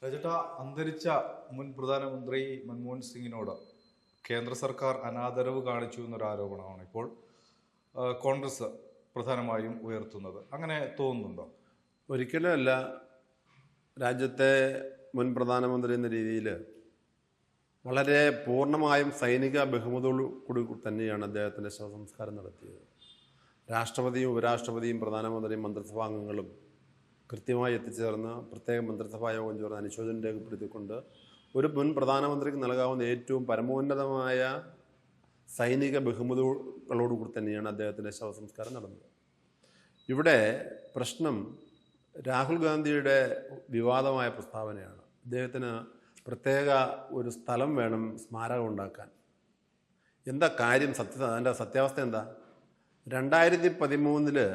രജത, അന്തരിച്ച മുൻ പ്രധാനമന്ത്രി മൻമോഹൻ സിംഗിനോട് കേന്ദ്ര സർക്കാർ അനാദരവ് കാണിച്ചു എന്നൊരു ആരോപണമാണ് ഇപ്പോൾ കോൺഗ്രസ് പ്രധാനമായും ഉയർത്തുന്നത്. അങ്ങനെ തോന്നുന്നുണ്ടോ? ഒരിക്കലും അല്ല. രാജ്യത്തെ മുൻ പ്രധാനമന്ത്രി എന്ന രീതിയിൽ വളരെ പൂർണ്ണമായും സൈനിക ബഹുമതോടു കൂടി തന്നെയാണ് അദ്ദേഹത്തിൻ്റെ ശവസംസ്കാരം നടത്തിയത്. രാഷ്ട്രപതിയും ഉപരാഷ്ട്രപതിയും പ്രധാനമന്ത്രിയും മന്ത്രിസഭാംഗങ്ങളും കൃത്യമായി എത്തിച്ചേർന്ന് പ്രത്യേക മന്ത്രിസഭാ യോഗം ചേർന്ന് അനുശോചനം രേഖപ്പെടുത്തിക്കൊണ്ട് ഒരു മുൻ പ്രധാനമന്ത്രിക്ക് നൽകാവുന്ന ഏറ്റവും പരമോന്നതമായ സൈനിക ബഹുമതികളോടുകൂടി തന്നെയാണ് അദ്ദേഹത്തിൻ്റെ ശവസംസ്കാരം നടന്നത്. ഇവിടെ പ്രശ്നം രാഹുൽ ഗാന്ധിയുടെ വിവാദമായ പ്രസ്താവനയാണ്. അദ്ദേഹത്തിന് പ്രത്യേക ഒരു സ്ഥലം വേണം സ്മാരകം ഉണ്ടാക്കാൻ. എന്താ കാര്യം? അതിൻ്റെ സത്യാവസ്ഥ എന്താ? 2013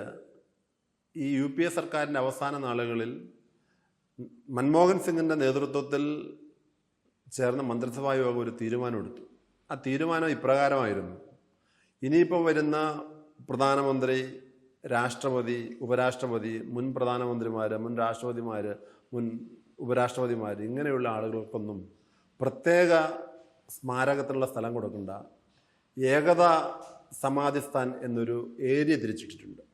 ഈ UPA സർക്കാരിൻ്റെ അവസാന നാളുകളിൽ മൻമോഹൻ സിംഗിൻ്റെ നേതൃത്വത്തിൽ ചേർന്ന മന്ത്രിസഭാ യോഗം ഒരു തീരുമാനമെടുത്തു. ആ തീരുമാനം ഇപ്രകാരമായിരുന്നു: ഇനിയിപ്പോൾ വരുന്ന പ്രധാനമന്ത്രി, രാഷ്ട്രപതി, ഉപരാഷ്ട്രപതി, മുൻ പ്രധാനമന്ത്രിമാർ, മുൻ രാഷ്ട്രപതിമാർ, മുൻ ഉപരാഷ്ട്രപതിമാർ, ഇങ്ങനെയുള്ള ആളുകൾക്കൊന്നും പ്രത്യേക സ്മാരകത്തിനുള്ള സ്ഥലം കൊടുക്കണ്ട. ഏകതാ സമാധിസ്ഥാൻ എന്നൊരു ഏരിയ തിരിച്ചിട്ടിട്ടുണ്ട്.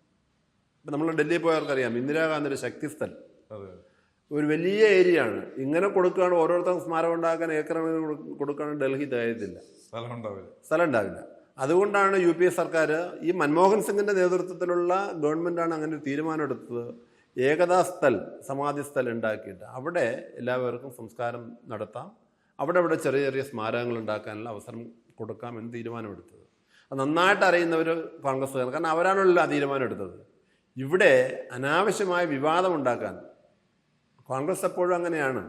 ഇപ്പം നമ്മൾ ഡൽഹി പോയവർക്കറിയാം, ഇന്ദിരാഗാന്ധിയുടെ ശക്തിസ്ഥൽ ഒരു വലിയ ഏരിയ ആണ്. ഇങ്ങനെ കൊടുക്കുകയാണ്, ഓരോരുത്തർക്കും സ്മാരകം ഉണ്ടാക്കാൻ ഏക്കർ കൊടുക്കുകയാണ്, ഡൽഹി തയ്യാറില്ല, സ്ഥലം ഉണ്ടാവില്ല. അതുകൊണ്ടാണ് UPA സർക്കാർ, ഈ മൻമോഹൻ സിംഗിൻ്റെ നേതൃത്വത്തിലുള്ള ഗവൺമെൻറ്റാണ് അങ്ങനെ ഒരു തീരുമാനം എടുത്തത്. ഏകതാ സമാധി സ്ഥൽ ഉണ്ടാക്കിയിട്ട് അവിടെ എല്ലാവർക്കും സംസ്കാരം നടത്താം, അവിടെ ചെറിയ ചെറിയ സ്മാരകങ്ങൾ ഉണ്ടാക്കാനുള്ള അവസരം കൊടുക്കാം എന്ന് തീരുമാനമെടുത്തത്. അത് നന്നായിട്ട് അറിയുന്നവർ കോൺഗ്രസ്സുകാർ, കാരണം അവരാണല്ലോ ആ തീരുമാനം എടുത്തത്. ഇവിടെ അനാവശ്യമായ വിവാദം ഉണ്ടാക്കാൻ കോൺഗ്രസ് എപ്പോഴും അങ്ങനെയാണ്.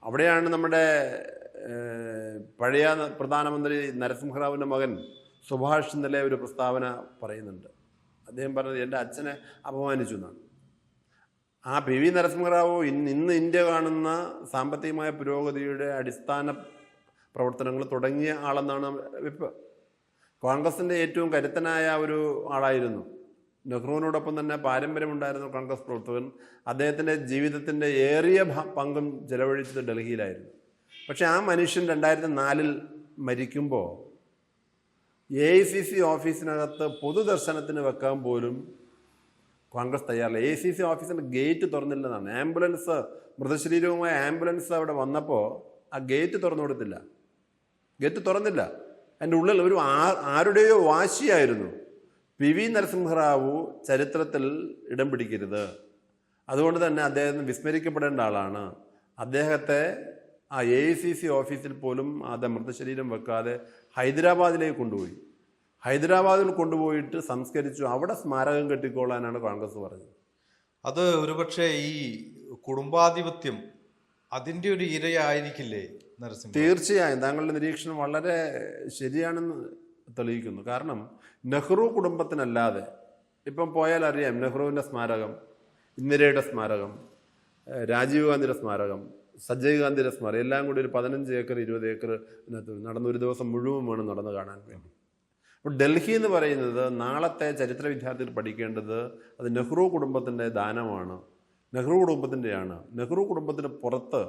അവിടെയാണ് നമ്മുടെ പഴയ പ്രധാനമന്ത്രി നരസിംഹറാവുവിൻ്റെ മകൻ സുഭാഷ് ഇന്നലെ ഒരു പ്രസ്താവന പറയുന്നുണ്ട്. അദ്ദേഹം പറഞ്ഞത് എൻ്റെ അച്ഛനെ അപമാനിച്ചു എന്നാണ്. ആ PV നരസിംഹറാവു ഇന്ന് ഇന്ത്യ കാണുന്ന സാമ്പത്തികമായ പുരോഗതിയുടെ അടിസ്ഥാന പ്രവർത്തനങ്ങൾ തുടങ്ങിയ ആളെന്നാണ് വെപ്പ്. കോൺഗ്രസിൻ്റെ ഏറ്റവും കരുത്തനായ ഒരു ആളായിരുന്നു. നെഹ്റുവിനോടൊപ്പം തന്നെ പാരമ്പര്യമുണ്ടായിരുന്ന കോൺഗ്രസ് പ്രവർത്തകൻ. അദ്ദേഹത്തിൻ്റെ ജീവിതത്തിൻ്റെ ഏറിയ പങ്കും ചെലവഴിച്ചത് ഡൽഹിയിലായിരുന്നു. പക്ഷെ ആ മനുഷ്യൻ 2004 മരിക്കുമ്പോൾ AICC ഓഫീസിനകത്ത് പൊതുദർശനത്തിന് വെക്കാൻ പോലും കോൺഗ്രസ് തയ്യാറില്ല. AICC ഓഫീസിൻ്റെ ഗേറ്റ് തുറന്നില്ലെന്നാണ്. ആംബുലൻസ്, മൃതശരീരവുമായ ആംബുലൻസ് അവിടെ വന്നപ്പോൾ ആ ഗേറ്റ് തുറന്നു കൊടുത്തില്ല. ഗേറ്റ് തുറന്നില്ല. അതിൻ്റെ ഉള്ളിൽ ഒരു ആരുടെയോ വാശിയായിരുന്നു. PV നരസിംഹറാവു ചരിത്രത്തിൽ ഇടം പിടിക്കരുത്, അതുകൊണ്ട് തന്നെ അദ്ദേഹം വിസ്മരിക്കപ്പെടേണ്ട ആളാണ്. അദ്ദേഹത്തെ ആ AICC ഓഫീസിൽ പോലും അത് മൃതശരീരം വെക്കാതെ ഹൈദരാബാദിലേക്ക് കൊണ്ടുപോയി. ഹൈദരാബാദിൽ കൊണ്ടുപോയിട്ട് സംസ്കരിച്ചു. അവിടെ സ്മാരകം കെട്ടിക്കോളാനാണ് കോൺഗ്രസ് പറഞ്ഞത്. അത് ഒരുപക്ഷെ ഈ കുടുംബാധിപത്യം അതിൻ്റെ ഒരു ഇരയായിരിക്കില്ലേ നരസിംഹ? തീർച്ചയായും താങ്കളുടെ നിരീക്ഷണം വളരെ ശരിയാണെന്ന് തെളിയിക്കുന്നു. കാരണം നെഹ്റു കുടുംബത്തിനല്ലാതെ ഇപ്പം പോയാൽ അറിയാം, നെഹ്റുവിൻ്റെ സ്മാരകം, ഇന്ദിരയുടെ സ്മാരകം, രാജീവ് ഗാന്ധിയുടെ സ്മാരകം, സഞ്ജയ് ഗാന്ധിയുടെ സ്മാരകം, എല്ലാം കൂടി ഒരു 15 ഏക്കർ 20 ഏക്കർ നടന്ന് ഒരു ദിവസം മുഴുവൻ വേണം നടന്ന് കാണാൻ വേണ്ടി. അപ്പോൾ ഡൽഹി എന്ന് പറയുന്നത് നാളത്തെ ചരിത്ര വിദ്യാർത്ഥികൾ പഠിക്കേണ്ടത് അത് നെഹ്റു കുടുംബത്തിൻ്റെ ദാനമാണ്, നെഹ്റു കുടുംബത്തിൻ്റെയാണ്. നെഹ്റു കുടുംബത്തിന് പുറത്ത്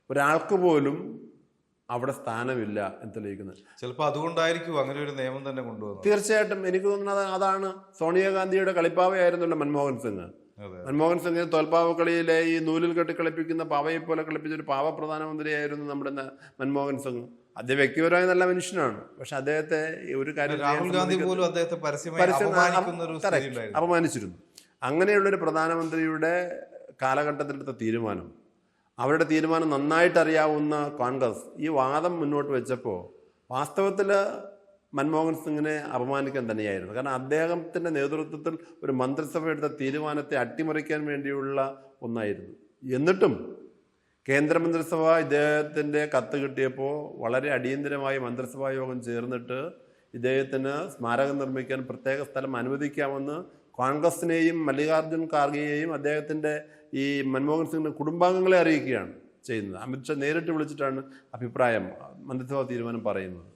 ഒരാൾക്ക് പോലും അവിടെ സ്ഥാനമില്ല എന്ന് തെളിയിക്കുന്നത്. ചിലപ്പോൾ അതുകൊണ്ടായിരിക്കും അങ്ങനെ ഒരു നിയമം തന്നെ കൊണ്ടുവന്നത്. തീർച്ചയായിട്ടും എനിക്ക് തോന്നുന്നത് അതാണ്. സോണിയാഗാന്ധിയുടെ കളിപ്പാവയായിരുന്നല്ലോ മൻമോഹൻ സിംഗ്. മൻമോഹൻ സിംഗ് തോൽപ്പാവ കളിയിലെ ഈ നൂലിൽ കെട്ടി കളിപ്പിക്കുന്ന പാവയെ പോലെ കളിപ്പിച്ച ഒരു പാവ പ്രധാനമന്ത്രിയായിരുന്നു നമ്മുടെ മൻമോഹൻ സിംഗ്. അദ്ദേഹം വ്യക്തിപരമായ നല്ല മനുഷ്യനാണ്. പക്ഷെ അദ്ദേഹത്തെ ഒരു കാര്യം രാഹുൽ ഗാന്ധി പോലും അദ്ദേഹത്തെ അപമാനിച്ചിരുന്നു. അങ്ങനെയുള്ളൊരു പ്രധാനമന്ത്രിയുടെ കാലഘട്ടത്തിലെടുത്ത തീരുമാനം, അവരുടെ തീരുമാനം നന്നായിട്ട് അറിയാവുന്ന കോൺഗ്രസ് ഈ വാദം മുന്നോട്ട് വെച്ചപ്പോൾ വാസ്തവത്തിൽ മൻമോഹൻ സിംഗിനെ അപമാനിക്കാൻ തന്നെയായിരുന്നു. കാരണം അദ്ദേഹത്തിൻ്റെ നേതൃത്വത്തിൽ ഒരു മന്ത്രിസഭ എടുത്ത തീരുമാനത്തെ അട്ടിമറിക്കാൻ വേണ്ടിയുള്ള ഒന്നായിരുന്നു. എന്നിട്ടും കേന്ദ്രമന്ത്രിസഭ ഇദ്ദേഹത്തിൻ്റെ കത്ത് കിട്ടിയപ്പോൾ വളരെ അടിയന്തരമായി മന്ത്രിസഭാ യോഗം ചേർന്നിട്ട് ഇദ്ദേഹത്തിന് സ്മാരകം നിർമ്മിക്കാൻ പ്രത്യേക സ്ഥലം അനുവദിക്കാമെന്ന് കോൺഗ്രസിനെയും മല്ലികാർജ്ജുൻ ഖാർഗെയെയും അദ്ദേഹത്തിൻ്റെ ഈ മൻമോഹൻ സിംഗിൻ്റെ കുടുംബാംഗങ്ങളെ അറിയിക്കുകയാണ് ചെയ്യുന്നത്. അമിത്ഷാ നേരിട്ട് വിളിച്ചിട്ടാണ് അഭിപ്രായം, മന്ത്രിസഭാ തീരുമാനം പറയുന്നത്.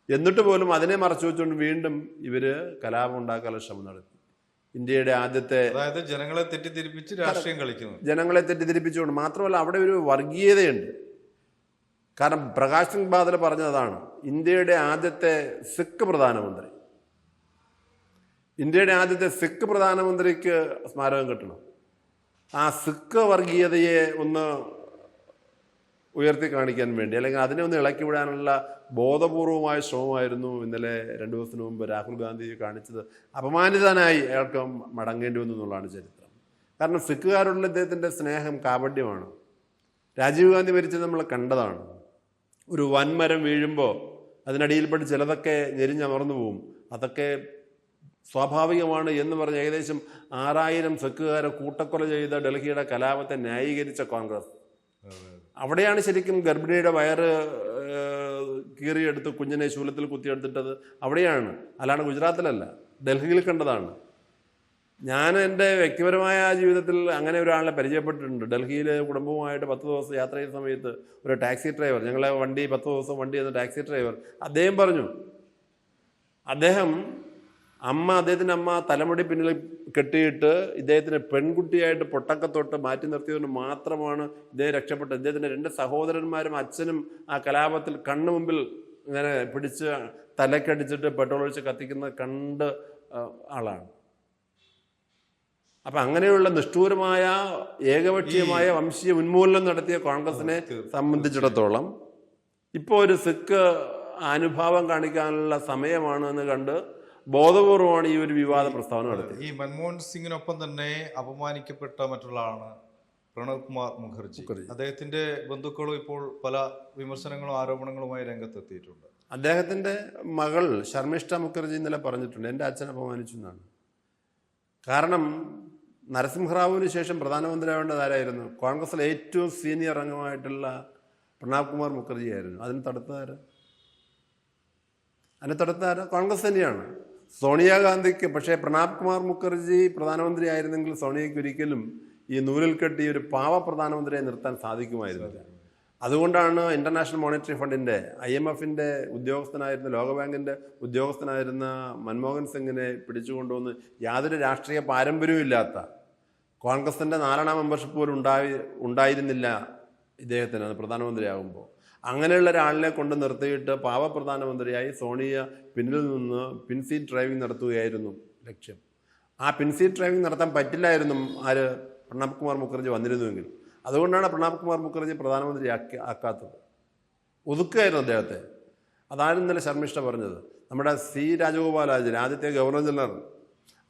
എന്നിട്ട് പോലും അതിനെ മറച്ചു വെച്ചുകൊണ്ട് വീണ്ടും ഇവർ കലാപം ഉണ്ടാക്കാനുള്ള ശ്രമം നടത്തി. ഇന്ത്യയുടെ ആദ്യത്തെ അതായത് ജനങ്ങളെ തെറ്റിദ്ധരിപ്പിച്ച് രാഷ്ട്രീയം കളിക്കുന്നു. ജനങ്ങളെ തെറ്റിദ്ധരിപ്പിച്ചുകൊണ്ട് മാത്രമല്ല അവിടെ ഒരു വർഗീയതയുണ്ട്. കാരണം പ്രകാശ് സിംഗ് ബാദൽ പറഞ്ഞതാണ് ഇന്ത്യയുടെ ആദ്യത്തെ സിഖ് പ്രധാനമന്ത്രി, ഇന്ത്യയുടെ ആദ്യത്തെ സിഖ് പ്രധാനമന്ത്രിക്ക് സ്മാരകം കെട്ടണം. ആ സിഖ് വർഗീയതയെ ഒന്ന് ഉയർത്തി കാണിക്കാൻ വേണ്ടി അല്ലെങ്കിൽ അതിനെ ഒന്ന് ഇളക്കി വിടാനുള്ള ബോധപൂർവമായ ശ്രമമായിരുന്നു ഇന്നലെ 2 ദിവസത്തിന് മുമ്പ് രാഹുൽ ഗാന്ധി കാണിച്ചത്. അപമാനിതനായി അയാൾക്ക് മടങ്ങേണ്ടി വന്നു എന്നുള്ളതാണ് ചരിത്രം. കാരണം സിഖുകാരോടുള്ള ഇദ്ദേഹത്തിൻ്റെ സ്നേഹം കാപട്യമാണ്. രാജീവ് ഗാന്ധി മരിച്ചത് നമ്മൾ കണ്ടതാണ്. ഒരു വൻമരം വീഴുമ്പോൾ അതിനടിയിൽപ്പെട്ട് ചിലതൊക്കെ ഞെരിഞ്ഞമർന്നു പോവും. അതൊക്കെ സ്വാഭാവികമാണ് എന്ന് പറഞ്ഞ് ഏകദേശം 6000 സിഖുകാരെ കൂട്ടക്കൊല ചെയ്ത ഡൽഹിയുടെ കലാപത്തെ ന്യായീകരിച്ച കോൺഗ്രസ്. അവിടെയാണ് ശരിക്കും ഗർഭിണിയുടെ വയറ് കീറിയെടുത്ത് കുഞ്ഞിനെ ശൂലത്തിൽ കുത്തിയെടുത്തിട്ടത് അവിടെയാണ്, അല്ലാണ്ട് ഗുജറാത്തിലല്ല, ഡൽഹിയിൽ കണ്ടതാണ്. ഞാൻ എൻ്റെ വ്യക്തിപരമായ ജീവിതത്തിൽ അങ്ങനെ ഒരാളെ പരിചയപ്പെട്ടിട്ടുണ്ട്. ഡൽഹിയിൽ കുടുംബവുമായിട്ട് 10 ദിവസം യാത്ര ചെയ്യുന്ന സമയത്ത് ഒരു ടാക്സി ഡ്രൈവർ, ഞങ്ങളെ വണ്ടി 10 ദിവസം വണ്ടി ചെയ്യുന്ന ടാക്സി ഡ്രൈവർ, അദ്ദേഹം പറഞ്ഞു അദ്ദേഹത്തിൻ്റെ അമ്മ തലമുടി പിന്നിൽ കെട്ടിയിട്ട് ഇദ്ദേഹത്തിന് പെൺകുട്ടിയായിട്ട് പൊട്ടക്കത്തൊട്ട് മാറ്റി നിർത്തിയതുകൊണ്ട് മാത്രമാണ് ഇദ്ദേഹം രക്ഷപ്പെട്ടത്. ഇദ്ദേഹത്തിൻ്റെ 2 സഹോദരന്മാരും അച്ഛനും ആ കലാപത്തിൽ കണ്ണു മുമ്പിൽ ഇങ്ങനെ പിടിച്ച് തലക്കടിച്ചിട്ട് പെട്രോൾ ഒഴിച്ച് കത്തിക്കുന്നത് കണ്ട് ആളാണ്. അപ്പം അങ്ങനെയുള്ള നിഷ്ഠൂരമായ ഏകപക്ഷീയമായ വംശീയ ഉന്മൂലനം നടത്തിയ കോൺഗ്രസിനെ സംബന്ധിച്ചിടത്തോളം ഇപ്പോൾ ഒരു സിഖ് അനുഭാവം കാണിക്കാനുള്ള സമയമാണ് എന്ന് കണ്ട് ബോധപൂർവമാണ് ഈ ഒരു വിവാദ പ്രസ്താവന നടത്തിയത്. ഈ മൻമോഹൻ സിംഗിനൊപ്പം തന്നെ അപമാനിക്കപ്പെട്ട മറ്റുള്ള ആളാണ് പ്രണബ് കുമാർ മുഖർജി. അദ്ദേഹത്തിന്റെ ബന്ധുക്കളും ഇപ്പോൾ പല വിമർശനങ്ങളും ആരോപണങ്ങളുമായി രംഗത്തെത്തിയിട്ടുണ്ട്. അദ്ദേഹത്തിന്റെ മകൾ ശർമ്മിഷ്ഠ മുഖർജി ഇന്നലെ പറഞ്ഞിട്ടുണ്ട് എൻ്റെ അച്ഛൻ അപമാനിച്ചു എന്നാണ്. കാരണം നരസിംഹറാവുവിന് ശേഷം പ്രധാനമന്ത്രിയാവേണ്ടത് ആരായിരുന്നു? കോൺഗ്രസിലെ ഏറ്റവും സീനിയർ അംഗമായിട്ടുള്ള പ്രണബ് കുമാർ മുഖർജി ആയിരുന്നു. അതിന് തടുത്താര കോൺഗ്രസ് തന്നെയാണ്. സോണിയാഗാന്ധിക്ക് പക്ഷേ പ്രണബ് കുമാർ മുഖർജി പ്രധാനമന്ത്രി ആയിരുന്നെങ്കിൽ സോണിയയ്ക്ക് ഒരിക്കലും ഈ നൂലിൽ കെട്ടി ഒരു പാവ പ്രധാനമന്ത്രിയെ നിർത്താൻ സാധിക്കുമായിരുന്നില്ല. അതുകൊണ്ടാണ് ഇന്റർനാഷണൽ മോണിറ്ററി ഫണ്ടിന്റെ IMFന്റെ ഉദ്യോഗസ്ഥനായിരുന്ന, ലോകബാങ്കിന്റെ ഉദ്യോഗസ്ഥനായിരുന്ന മൻമോഹൻ സിംഗിനെ പിടിച്ചുകൊണ്ടുവന്ന് യാതൊരു രാഷ്ട്രീയ പാരമ്പര്യവും ഇല്ലാത്ത, കോൺഗ്രസിന്റെ 4 മെമ്പർഷിപ്പ് പോലും ഉണ്ടായിരുന്നില്ല ഇദ്ദേഹത്തിന് പ്രധാനമന്ത്രിയാകുമ്പോൾ, അങ്ങനെയുള്ള ഒരാളിനെ കൊണ്ട് നിർത്തിയിട്ട് പാവ പ്രധാനമന്ത്രിയായി സോണിയ പിന്നിൽ നിന്ന് പിൻസീറ്റ് ഡ്രൈവിംഗ് നടത്തുകയായിരുന്നു ലക്ഷ്യം. ആ പിൻസീറ്റ് ഡ്രൈവിംഗ് നടത്താൻ പറ്റില്ലായിരുന്നു പ്രണബ് കുമാർ മുഖർജി വന്നിരുന്നുവെങ്കിൽ. അതുകൊണ്ടാണ് പ്രണബ് കുമാർ മുഖർജി പ്രധാനമന്ത്രി ആക്കാത്തത്. ഒതുക്കുകയായിരുന്നു അദ്ദേഹത്തെ. അതാണ് ഇന്നലെ ശർമ്മിഷ്ഠ പറഞ്ഞത്. നമ്മുടെ C രാജഗോപാലാചാര്യ, ആദ്യത്തെ ഗവർണർ ജനറൽ,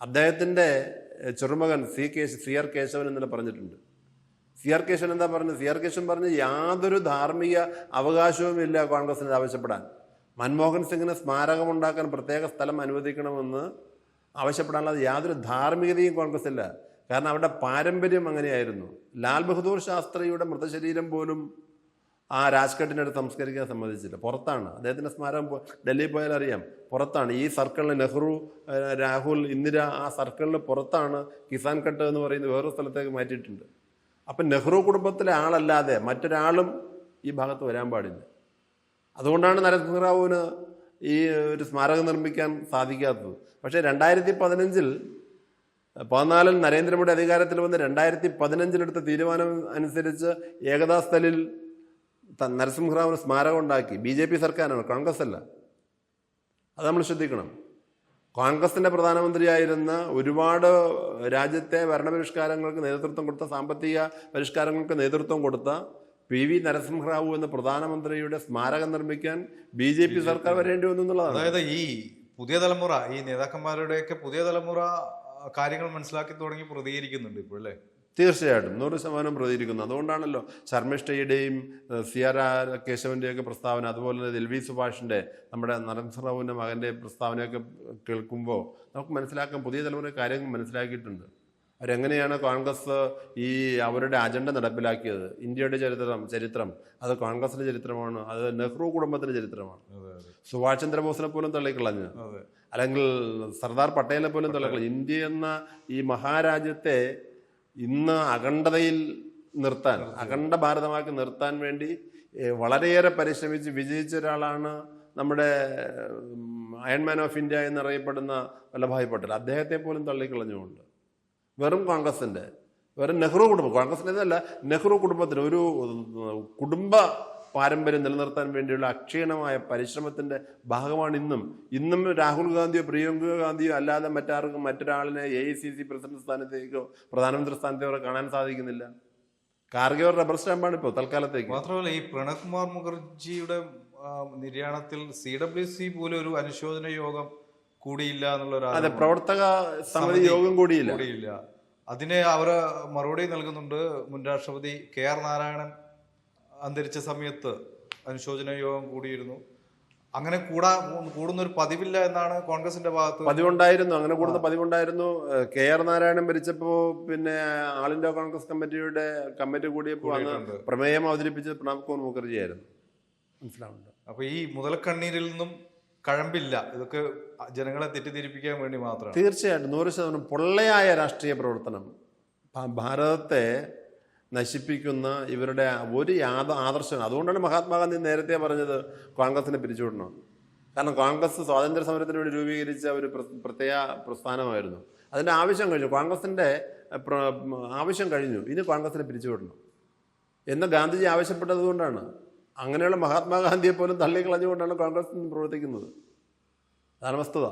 അദ്ദേഹത്തിൻ്റെ ചെറുമകൻ CR കേശവൻ ഇന്നലെ പറഞ്ഞിട്ടുണ്ട്. CR കേശവൻ എന്താ പറഞ്ഞത്? CR കേശവൻ പറഞ്ഞ് യാതൊരു ധാർമ്മിക അവകാശവും ഇല്ല കോൺഗ്രസിന് ആവശ്യപ്പെടാൻ. മൻമോഹൻ സിംഗിന് സ്മാരകമുണ്ടാക്കാൻ പ്രത്യേക സ്ഥലം അനുവദിക്കണമെന്ന് ആവശ്യപ്പെടാനുള്ളത് യാതൊരു ധാർമ്മികതയും കോൺഗ്രസില്ല. കാരണം അവരുടെ പാരമ്പര്യം അങ്ങനെയായിരുന്നു. ലാൽ ബഹദൂർ ശാസ്ത്രിയുടെ മൃതശരീരം പോലും ആ രാജ്ഘട്ടിനടുത്ത് സംസ്കരിക്കാൻ സമ്മതിച്ചില്ല. പുറത്താണ് അദ്ദേഹത്തിൻ്റെ സ്മാരകം. ഡൽഹിയിൽ പോയാൽ അറിയാം, പുറത്താണ്. ഈ സർക്കിളിൽ നെഹ്റു, രാഹുൽ, ഇന്ദിര ആ സർക്കിളിൽ പുറത്താണ് കിസാൻ കട്ട് എന്ന് പറയുന്ന വേറൊരു സ്ഥലത്തേക്ക് മാറ്റിയിട്ടുണ്ട്. അപ്പം നെഹ്റു കുടുംബത്തിലെ ആളല്ലാതെ മറ്റൊരാളും ഈ ഭാഗത്ത് വരാൻ പാടില്ല. അതുകൊണ്ടാണ് നരസിംഹറാവുവിന് ഈ ഒരു സ്മാരകം നിർമ്മിക്കാൻ സാധിക്കാത്തത്. പക്ഷേ 2014 നരേന്ദ്രമോദി അധികാരത്തിൽ വന്ന് 2015 തീരുമാനം അനുസരിച്ച് ഏകതാ സ്ഥലിൽ നരസിംഹറാവുന് സ്മാരകം ഉണ്ടാക്കി. BJP സർക്കാരാണ്, കോൺഗ്രസ് അല്ല. അത് നമ്മൾ ശ്രദ്ധിക്കണം. കോൺഗ്രസിന്റെ പ്രധാനമന്ത്രിയായിരുന്ന, ഒരുപാട് രാജ്യത്തെ ഭരണപരിഷ്കാരങ്ങൾക്ക് നേതൃത്വം കൊടുത്ത, സാമ്പത്തിക പരിഷ്കാരങ്ങൾക്ക് നേതൃത്വം കൊടുത്ത PV നരസിംഹറാവു എന്ന പ്രധാനമന്ത്രിയുടെ സ്മാരകം നിർമ്മിക്കാൻ BJP സർക്കാർ വരേണ്ടി വന്നു എന്നുള്ളതാണ്. അതായത് ഈ പുതിയ തലമുറ, ഈ നേതാക്കന്മാരുടെയൊക്കെ പുതിയ തലമുറ കാര്യങ്ങൾ മനസ്സിലാക്കി തുടങ്ങി പ്രതികരിക്കുന്നുണ്ട് ഇപ്പോൾ, അല്ലേ? തീർച്ചയായിട്ടും 100% പ്രതികരിക്കുന്നു. അതുകൊണ്ടാണല്ലോ ശർമ്മിഷ്ഠയുടെയും CR കേശവൻ്റെയൊക്കെ പ്രസ്താവന, അതുപോലെ തന്നെ LV സുഭാഷിൻ്റെ, നമ്മുടെ നരസിംഹറാവുവിൻ്റെ മകൻ്റെ പ്രസ്താവനയൊക്കെ കേൾക്കുമ്പോൾ നമുക്ക് മനസ്സിലാക്കാൻ, പുതിയ തലമുറ കാര്യങ്ങൾ മനസ്സിലാക്കിയിട്ടുണ്ട്. അവരെങ്ങനെയാണ് കോൺഗ്രസ് ഈ അവരുടെ അജണ്ട നടപ്പിലാക്കിയത്. ഇന്ത്യയുടെ ചരിത്രം അത് കോൺഗ്രസിന്റെ ചരിത്രമാണ്, അത് നെഹ്റു കുടുംബത്തിന്റെ ചരിത്രമാണ്. സുഭാഷ് ചന്ദ്രബോസിനെ പോലും തള്ളിക്കളഞ്ഞ്, അല്ലെങ്കിൽ സർദാർ പട്ടേലിനെ പോലും തള്ളിക്കളഞ്ഞ്, ഇന്ത്യ എന്ന ഈ മഹാരാജ്യത്തെ ഇന്ന് അഖണ്ഡതയിൽ നിർത്താൻ, അഖണ്ഡ ഭാരതമാക്കി നിർത്താൻ വേണ്ടി വളരെയേറെ പരിശ്രമിച്ച് വിജയിച്ച ഒരാളാണ് നമ്മുടെ അയൺമാൻ ഓഫ് ഇന്ത്യ എന്നറിയപ്പെടുന്ന വല്ലഭായ് പട്ടേൽ, അദ്ദേഹത്തെ പോലും തള്ളിക്കളഞ്ഞുകൊണ്ട് വെറും കോൺഗ്രസിൻ്റെ, വെറും നെഹ്റു കുടുംബം, കോൺഗ്രസിൻ്റെ എന്നല്ല നെഹ്റു കുടുംബത്തിന് ഒരു കുടുംബ പാരമ്പര്യം നിലനിർത്താൻ വേണ്ടിയുള്ള അക്ഷീണമായ പരിശ്രമത്തിൻ്റെ ഭാഗമാണ് ഇന്നും രാഹുൽ ഗാന്ധിയോ പ്രിയങ്ക ഗാന്ധിയോ അല്ലാതെ മറ്റൊരാളിനെ AICC പ്രസിഡന്റ് സ്ഥാനത്തേക്കോ പ്രധാനമന്ത്രി സ്ഥാനത്തേക്കോ കാണാൻ സാധിക്കുന്നില്ല. കാർഗെ ഒരു റബ്ബർ സ്റ്റാമ്പാണ് ഇപ്പോൾ തൽക്കാലത്തേക്ക്. മാത്രമല്ല ഈ പ്രണബ് കുമാർ മുഖർജിയുടെ നിര്യാണത്തിൽ CWC പോലും ഒരു അനുശോചന യോഗം കൂടിയില്ല എന്നുള്ള അതെ, പ്രവർത്തക സമിതി യോഗം കൂടിയില്ല. അതിനെ അവർ മറുപടി നൽകുന്നുണ്ട്. മുൻ രാഷ്ട്രപതി KR നാരായണൻ അന്തരിച്ച സമയത്ത് അനുശോചന യോഗം കൂടിയിരുന്നു. അങ്ങനെ കൂടുന്നൊരു പതിവില്ല എന്നാണ് കോൺഗ്രസിന്റെ ഭാഗത്ത്. പതിവുണ്ടായിരുന്നു, അങ്ങനെ കൂടുന്ന പതിവുണ്ടായിരുന്നു. KR നാരായണൻ ഭരിച്ചപ്പോ പിന്നെ ആൾ ഇന്ത്യ കോൺഗ്രസ് കമ്മിറ്റി കൂടിയപ്പോൾ അന്ന് പ്രമേയം അവതരിപ്പിച്ചത് പ്രണബ് കുമാർ മുഖർജി ആയിരുന്നു. മനസ്സിലാവുന്നുണ്ട്. അപ്പൊ ഈ മുതലക്കണ്ണീരിൽ നിന്നും കഴമ്പില്ല, ഇതൊക്കെ ജനങ്ങളെ തെറ്റിദ്ധരിപ്പിക്കാൻ വേണ്ടി മാത്രമാണ്. തീർച്ചയായിട്ടും 100% പൊള്ളയായ രാഷ്ട്രീയ പ്രവർത്തനം ഭാരതത്തെ നശിപ്പിക്കുന്ന ഇവരുടെ ഒരു ആദർശം. അതുകൊണ്ടാണ് മഹാത്മാഗാന്ധി നേരത്തെ പറഞ്ഞത് കോൺഗ്രസിനെ പിരിച്ചുവിടണം. കാരണം കോൺഗ്രസ് സ്വാതന്ത്ര്യ സമരത്തിന് വേണ്ടി രൂപീകരിച്ച ഒരു പ്രത്യേക പ്രസ്ഥാനമായിരുന്നു. അതിൻ്റെ ആവശ്യം കഴിഞ്ഞു, കോൺഗ്രസിൻ്റെ ആവശ്യം കഴിഞ്ഞു, ഇനി കോൺഗ്രസിനെ പിരിച്ചുവിടണം എന്ന് ഗാന്ധിജി ആവശ്യപ്പെട്ടത് കൊണ്ടാണ്. അങ്ങനെയുള്ള മഹാത്മാഗാന്ധിയെ പോലും തള്ളിക്കളഞ്ഞുകൊണ്ടാണ് കോൺഗ്രസ് പ്രവർത്തിക്കുന്നത്. അതാണ് വസ്തുത.